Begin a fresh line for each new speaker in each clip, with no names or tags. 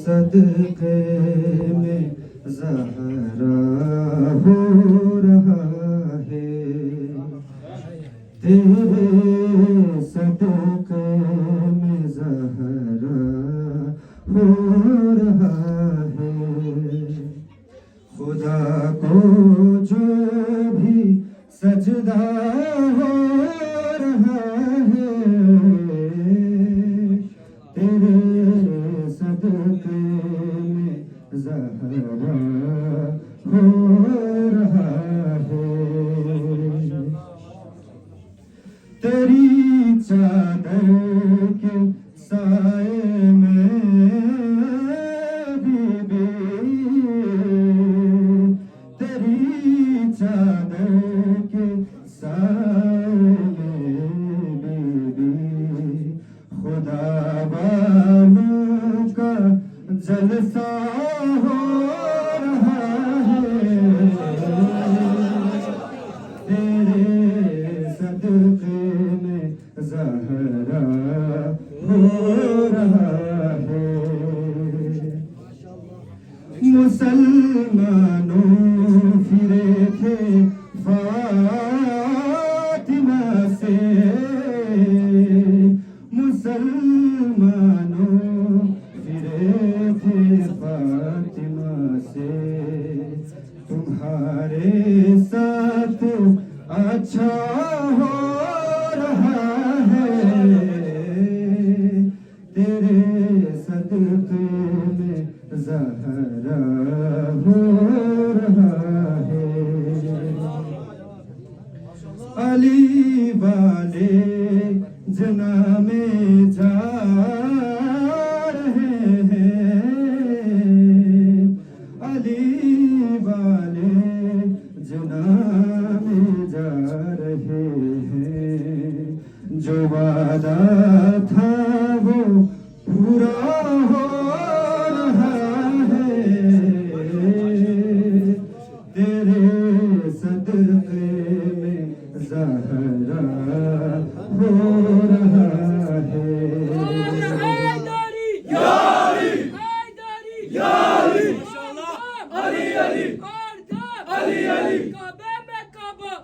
सदके में ज़हरा हो रहा है, तेरे सदके में ज़हरा हो रहा है। खुदा को जो भी सजदा हो रहा है, तेरे सदके में ज़हरा हो रहा है। तेरी चादर के साए में बीबी, तेरी चादर के साए में बीबी, खुदा वालों का जलसा हो रहा है, तेरे सदके में ज़हरा हो रहा है। मुसलमानों फिरे थे फातिमा से, मुसलमानों फिरे थे फातिमा से, तुम्हारे साथ अच्छा हो रहा है, तेरे सदके में ज़हरा हो रहा है। अली वाले जना में जा रहे हैं, अली वाले जना में जा रहे हैं, जो वादा था वो पूरा हो रहा है, तेरे सदके में ज़हरा हो रहा है।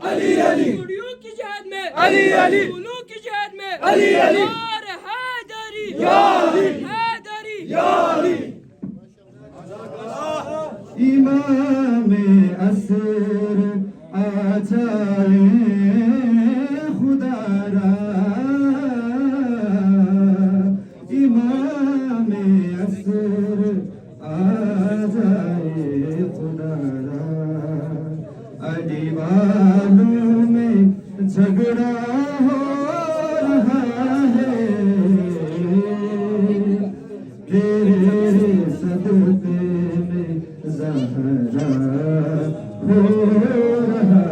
अली अली उलू की जहद में अली अली और हैदरी या अली हैदरी या अली।
इमाम असर आ जाए खुदारा, इमाम असर आ जाए खुदारा, अली वालों में झगड़ा हो रहा है, तेरे सदके में ज़हरा हो रहा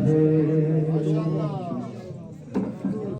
है।